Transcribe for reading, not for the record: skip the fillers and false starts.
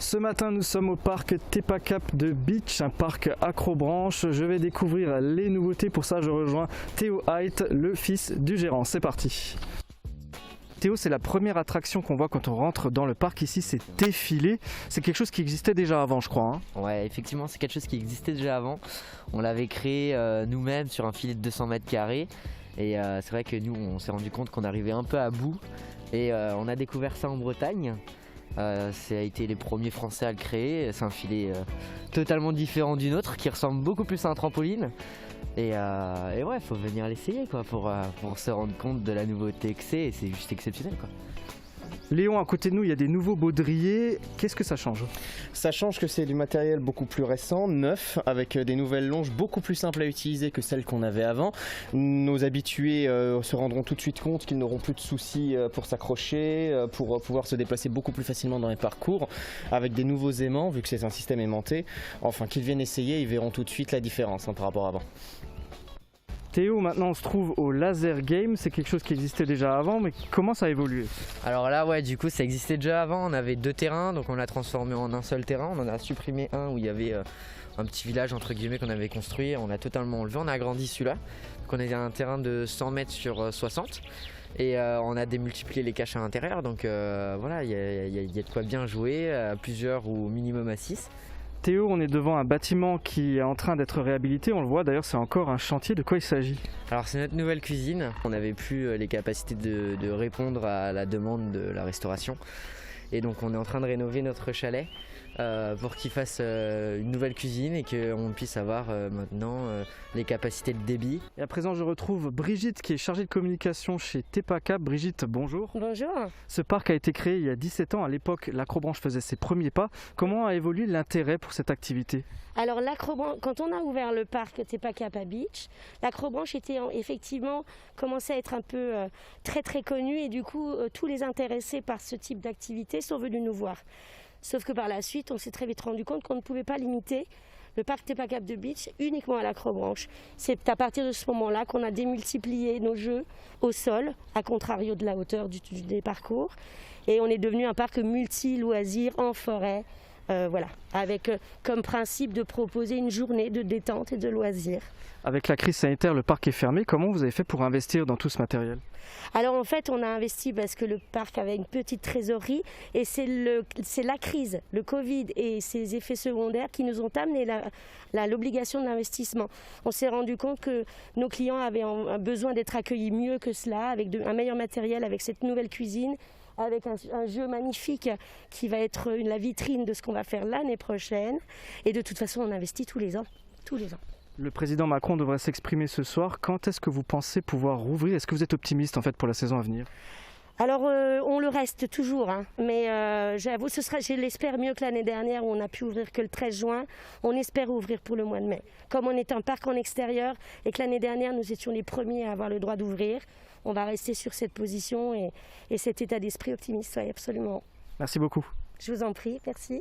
Ce matin, nous sommes au parc Tepa Cap de Beach, un parc accrobranche. Je vais découvrir les nouveautés. Pour ça, je rejoins Théo Height, le fils du gérant. C'est parti. Théo, c'est la première attraction qu'on voit quand on rentre dans le parc ici, c'est défilé. C'est quelque chose qui existait déjà avant, je crois. Ouais, effectivement, c'est quelque chose qui existait déjà avant. On l'avait créé nous-mêmes sur un filet de 200 mètres carrés. Et c'est vrai que nous, on s'est rendu compte qu'on arrivait un peu à bout. Et on a découvert ça en Bretagne. Ça a été les premiers Français à le créer. C'est un filet totalement différent du nôtre qui ressemble beaucoup plus à un trampoline. Et ouais, faut venir l'essayer quoi, pour se rendre compte de la nouveauté que c'est. Et c'est juste exceptionnel quoi. Léon, à côté de nous, il y a des nouveaux baudriers. Qu'est-ce que ça change? Ça change que c'est du matériel beaucoup plus récent, neuf, avec des nouvelles longes beaucoup plus simples à utiliser que celles qu'on avait avant. Nos habitués se rendront tout de suite compte qu'ils n'auront plus de soucis pour s'accrocher, pour pouvoir se déplacer beaucoup plus facilement dans les parcours, avec des nouveaux aimants, vu que c'est un système aimanté. Enfin, qu'ils viennent essayer, ils verront tout de suite la différence par rapport à avant. Théo, maintenant on se trouve au Laser Game, c'est quelque chose qui existait déjà avant, mais comment ça a évolué? Alors là, ouais, du coup, ça existait déjà avant. On avait 2 terrains, donc on l'a transformé en un seul terrain. On en a supprimé un où il y avait un petit village entre guillemets qu'on avait construit. On l'a totalement enlevé, on a agrandi celui-là. Donc on a un terrain de 100 mètres sur 60. Et on a démultiplié les caches à l'intérieur. Donc voilà, il y a de quoi bien jouer, à plusieurs ou au minimum à 6. Théo, on est devant un bâtiment qui est en train d'être réhabilité, on le voit d'ailleurs, c'est encore un chantier. De quoi il s'agit? Alors c'est notre nouvelle cuisine, on n'avait plus les capacités de répondre à la demande de la restauration. Et donc on est en train de rénover notre chalet pour qu'il fasse une nouvelle cuisine et qu'on puisse avoir maintenant les capacités de débit. Et à présent je retrouve Brigitte qui est chargée de communication chez Tepa Cap. Brigitte, bonjour. Bonjour. Ce parc a été créé il y a 17 ans, à l'époque l'acrobranche faisait ses premiers pas. Comment a évolué l'intérêt pour cette activité? Alors l'acrobranche, quand on a ouvert le parc Tepa Cap à Beach, l'acrobranche était effectivement commençait à être un peu très connue et du coup tous les intéressés par ce type d'activité sont venus nous voir. Sauf que par la suite, on s'est très vite rendu compte qu'on ne pouvait pas limiter le parc Tepa Cap de Beach uniquement à l'acrobranche. C'est à partir de ce moment-là qu'on a démultiplié nos jeux au sol, à contrario de la hauteur des parcours. Et on est devenu un parc multi-loisirs en forêt, voilà, avec comme principe de proposer une journée de détente et de loisirs. Avec la crise sanitaire, le parc est fermé. Comment vous avez fait pour investir dans tout ce matériel? Alors en fait, on a investi parce que le parc avait une petite trésorerie et c'est la crise, le Covid et ses effets secondaires qui nous ont amené l'obligation d'investissement. On s'est rendu compte que nos clients avaient besoin d'être accueillis mieux que cela, avec un meilleur matériel, avec cette nouvelle cuisine, avec un jeu magnifique qui va être la vitrine de ce qu'on va faire l'année prochaine. Et de toute façon, on investit tous les ans. Le président Macron devrait s'exprimer ce soir. Quand est-ce que vous pensez pouvoir rouvrir? Est-ce que vous êtes optimiste en fait pour la saison à venir? Alors on le reste toujours, mais j'avoue, je l'espère mieux que l'année dernière où on n'a pu ouvrir que le 13 juin. On espère ouvrir pour le mois de mai. Comme on est un parc en extérieur et que l'année dernière nous étions les premiers à avoir le droit d'ouvrir, on va rester sur cette position et cet état d'esprit optimiste, oui, absolument. Merci beaucoup. Je vous en prie, merci.